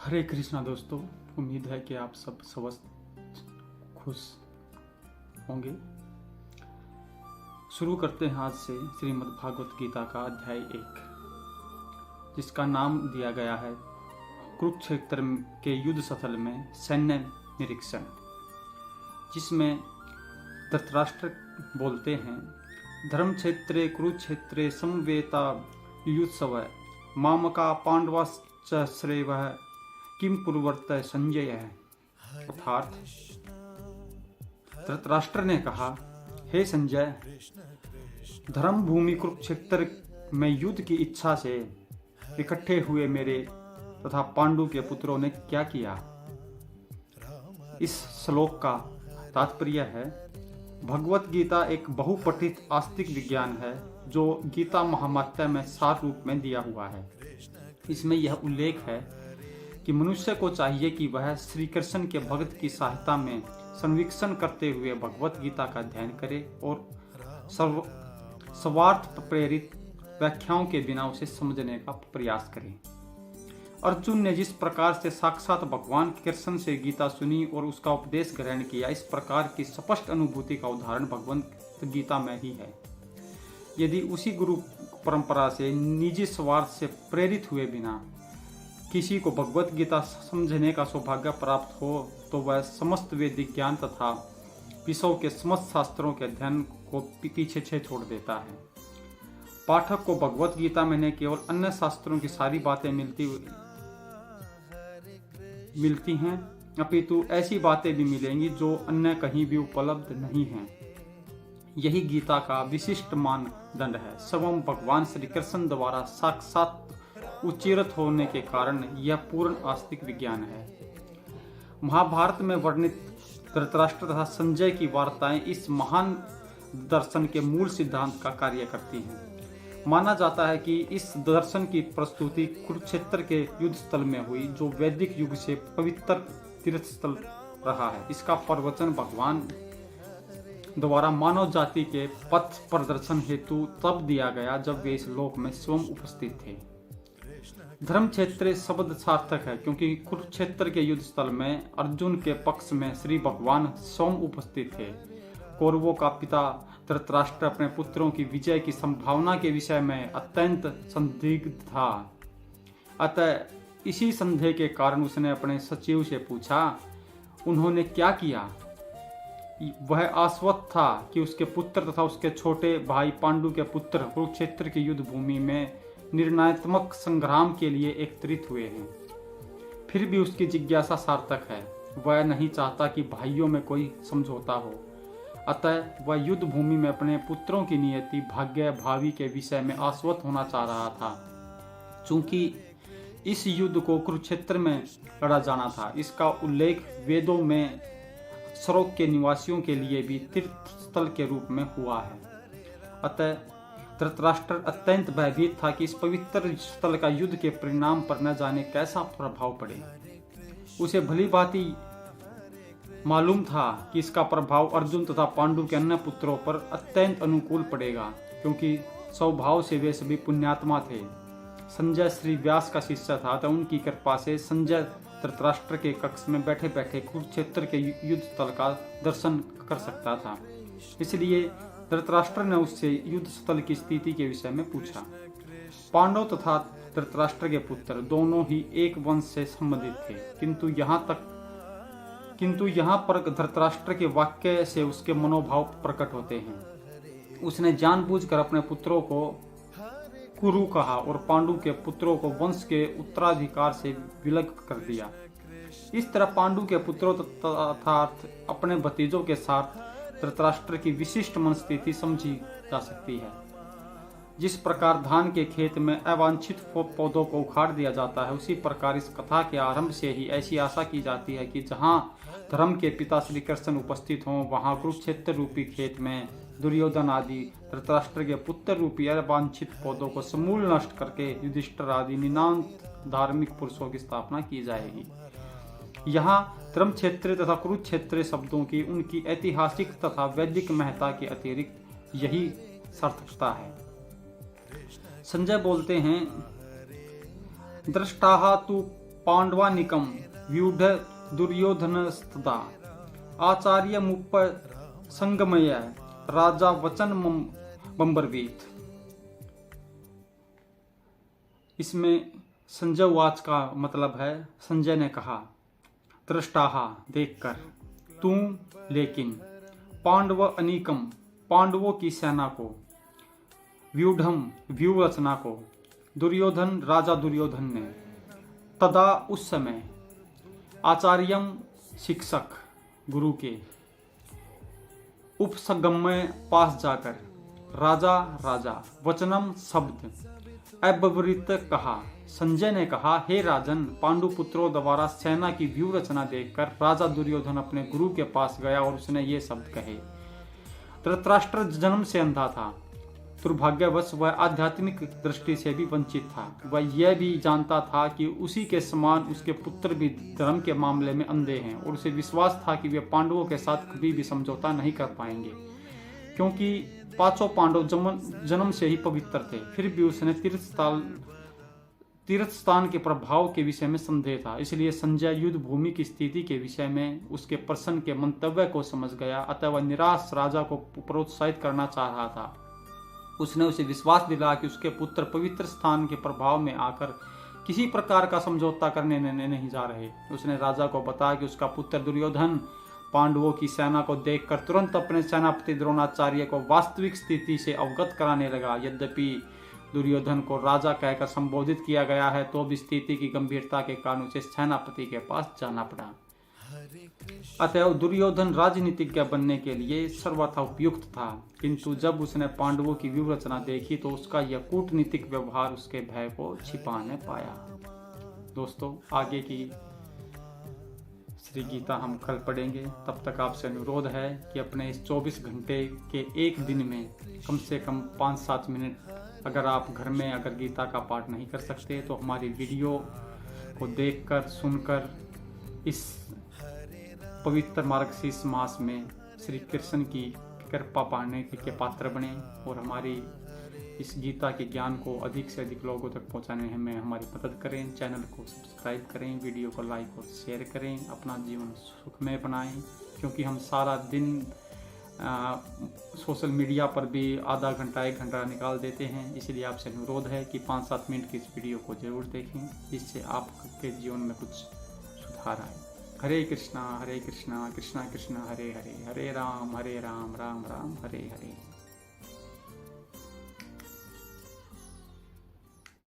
हरे कृष्णा दोस्तों, उम्मीद है कि आप सब स्वस्थ खुश होंगे। शुरू करते हैं आज से श्रीमद् भागवत गीता का अध्याय 1, जिसका नाम दिया गया है कुरुक्षेत्र के युद्ध स्थल में सैन्य निरीक्षण, जिसमें धृतराष्ट्र बोलते हैं, धर्म क्षेत्रे कुरुक्षेत्रे समवेता युत्सव मामका पांडवाश्च श्रेयः किम कुरुवर्त संजय है। अर्थात धृतराष्ट्र ने कहा, हे संजय, धर्म भूमि कुरुक्षेत्र में युद्ध की इच्छा से इकट्ठे हुए मेरे तथा पांडु के पुत्रों ने क्या किया। इस श्लोक का तात्पर्य है, भगवत गीता एक बहुपठित आस्तिक विज्ञान है जो गीता महामात्य में सार रूप में दिया हुआ है। इसमें यह उल्लेख है कि मनुष्य को चाहिए कि वह श्री कृष्ण के भक्त की सहायता में संवीक्षण करते हुए भगवत गीता का अध्ययन करे और स्वार्थ प्रेरित व्याख्याओं के बिना उसे समझने का प्रयास करे। अर्जुन ने जिस प्रकार से साक्षात भगवान कृष्ण से गीता सुनी और उसका उपदेश ग्रहण किया, इस प्रकार की स्पष्ट अनुभूति का उदाहरण भगवत गीता में ही है। यदि उसी गुरु परंपरा से निजी स्वार्थ से प्रेरित हुए बिना किसी को भगवत गीता समझने का सौभाग्य प्राप्त हो, तो वह समस्त वैदिक ज्ञान तथा विषयों के समस्त शास्त्रों के अध्ययन को पीछे छोड़ देता है। पाठक को भगवत गीता में न केवल अन्य शास्त्रों की सारी बातें मिलती हैं, अपितु ऐसी बातें भी मिलेंगी जो अन्य कहीं भी उपलब्ध नहीं हैं। यही गीता का विशिष्ट मानदंड है। स्वयं भगवान श्री कृष्ण द्वारा साक्षात उच्चरित होने के कारण यह पूर्ण आस्तिक विज्ञान है। महाभारत में वर्णित धृतराष्ट्र तथा संजय की वार्ताएं इस महान दर्शन के मूल सिद्धांत का कार्य करती हैं। माना जाता है कि इस दर्शन की प्रस्तुति कुरुक्षेत्र के युद्ध स्थल में हुई, जो वैदिक युग से पवित्र तीर्थ स्थल रहा है। इसका प्रवचन भगवान द्वारा मानव जाति के पथ प्रदर्शन हेतु तब दिया गया जब वे इस लोक में स्वयं उपस्थित थे। धर्म क्षेत्र शब्द सार्थक है, क्योंकि कुरुक्षेत्र के युद्ध स्थल में अर्जुन के पक्ष में श्री भगवान स्वयं उपस्थित थे। कौरवों का पिता धृतराष्ट्र अपने पुत्रों की विजय की संभावना के विषय में अत्यंत संदिग्ध था। अतः इसी संदेह के कारण उसने अपने सचिव से पूछा, उन्होंने क्या किया। वह आश्वस्त था कि उसके पुत्र तथा उसके छोटे भाई पांडु के पुत्र कुरुक्षेत्र की युद्ध भूमि में निर्णयात्मक संग्राम के लिए एकत्रित हुए हैं। फिर भी उसकी जिज्ञासा सार्थक है। वह नहीं चाहता कि भाइयों में कोई समझौता हो। अतः वह युद्ध भूमि में अपने पुत्रों की नियति, भाग्य, भावी के विषय में आश्वस्त होना चाह रहा था। चूंकि इस युद्ध को कुरुक्षेत्र में लड़ा जाना था, इसका उल्लेख वेदों में सरोग के निवासियों के लिए भी तीर्थ स्थल के रूप में हुआ है। अतः धृतराष्ट्र अत्यंत भयभीत था कि इस पवित्र स्थल का युद्ध के परिणाम पर न जाने कैसा प्रभाव पड़े। उसे भली भांति मालूम था कि इसका प्रभाव अर्जुन तथा पांडु के अन्य पुत्रों पर अत्यंत अनुकूल पड़ेगा, क्योंकि स्वभाव से वे सभी पुण्यात्मा थे। संजय श्री व्यास का शिष्य था, तो उनकी कृपा से संजय धृतराष्ट्र के कक्ष में बैठे बैठे कुरुक्षेत्र के युद्ध स्थल का दर्शन कर सकता था। इसलिए धृतराष्ट्र ने उससे युद्ध स्थल की स्थिति के विषय में पूछा। पांडव तथा धृतराष्ट्र के पुत्र दोनों ही एक वंश से संबंधित थे, किंतु यहाँ पर धृतराष्ट्र के वाक्य से उसके मनोभाव प्रकट होते हैं। उसने जानबूझकर अपने पुत्रों को कुरु कहा और पांडु के पुत्रों को वंश के उत्तराधिकार से विलग कर दिया। इस तरह पांडु के पुत्रों तथा अपने भतीजों के साथ धृतराष्ट्र की विशिष्ट मनस्थिति समझी जा सकती है। जिस प्रकार धान के खेत में अवांछित पौधों को उखाड़ दिया जाता है, उसी प्रकार इस कथा के आरंभ से ही ऐसी आशा की जाती है कि जहां धर्म के पिता श्री कृष्ण उपस्थित हों, वहां कुरुक्षेत्र रूपी खेत में दुर्योधन आदि धृतराष्ट्र के पुत्र रूपी अवांछित पौधों को समूल नष्ट करके युधिष्ठिर आदि निनांत धार्मिक पुरुषों की स्थापना की जाएगी। यहाँ धर्म क्षेत्र तथा कुरुक्षेत्र शब्दों की उनकी ऐतिहासिक तथा वैदिक महत्ता के अतिरिक्त यही सार्थकता है। संजय बोलते हैं, दृष्टाः तु पांडवानिकम व्यूढ़ दुर्योधनस्तदा आचार्य मुप संगमय राजा वचन बंबरवीत। इसमें संजय वाच का मतलब है, संजय ने कहा, दृष्टाहा देखकर, तू लेकिन, पांडव अनीकम पांडवों की सेना को, व्यूढ़म व्यू रचना को, दुर्योधन राजा दुर्योधन ने, तदा उस समय, आचार्यम शिक्षक गुरु के, उपसगम्य पास जाकर, राजा वचनम शब्द, अव्यवहित कहा। संजय ने कहा, हे राजन, पांडु पुत्रों द्वारा सेना की व्यू रचना देखकर राजा दुर्योधन अपने गुरु के पास गया और उसने ये शब्द कहे। धृतराष्ट्र जन्म से अंधा था, दुर्भाग्यवश वह आध्यात्मिक दृष्टि से भी वंचित था। वह यह भी जानता था कि उसी के समान उसके पुत्र भी धर्म के मामले में अंधे हैं और उसे विश्वास था कि वे पांडवों के साथ कभी भी समझौता नहीं कर पाएंगे, क्योंकि पांचों पांडव जन्म से ही पवित्र थे। फिर भी उसने तीर्थ स्थान के प्रभाव के विषय में संदेह था, इसलिए संजय युद्ध भूमि की स्थिति के विषय में उसके प्रश्न के मंतव्य को समझ गया। अतः वह निराश राजा को प्रोत्साहित करना चाह रहा था। उसने उसे विश्वास दिलाया कि उसके पुत्र पवित्र स्थान के प्रभाव में आकर किसी प्रकार का समझौता करने नहीं जा रहे। उसने राजा को बताया कि उसका पुत्र दुर्योधन पांडवों की सेना को देखकर तुरंत अपने सेनापति द्रोणाचार्य को वास्तविक स्थिति से अवगत कराने लगा। यद्यपि दुर्योधन को राजा कहकर संबोधित किया गया है, तो भी स्थिति की गंभीरता के कारण उसे सेनापति के पास जाना पड़ा। अतः दुर्योधन राजनीतिज्ञ बनने के लिए सर्वथा उपयुक्त था, किंतु जब उसने पांडवों की व्यू रचना देखी तो उसका यह कूटनीतिक व्यवहार उसके भय को छिपा न पाया। दोस्तों, आगे की श्री गीता हम कल पढ़ेंगे। तब तक आपसे अनुरोध है कि अपने इस 24 घंटे के एक दिन में कम से कम 5-7 मिनट, अगर आप घर में अगर गीता का पाठ नहीं कर सकते तो हमारी वीडियो को देखकर सुनकर इस पवित्र मार्गशीर्ष मास में श्री कृष्ण की कृपा पाने के पात्र बने और हमारी इस गीता के ज्ञान को अधिक से अधिक लोगों तक पहुंचाने में हमारी मदद करें। चैनल को सब्सक्राइब करें, वीडियो को लाइक और शेयर करें, अपना जीवन सुखमय बनाएं, क्योंकि हम सारा दिन सोशल मीडिया पर भी आधा घंटा 1 घंटा निकाल देते हैं। इसलिए आपसे अनुरोध है कि 5-7 मिनट की इस वीडियो को जरूर देखें, जिससे आपके जीवन में कुछ सुधार आए। हरे कृष्णा कृष्णा कृष्णा हरे हरे, हरे राम राम राम हरे हरे।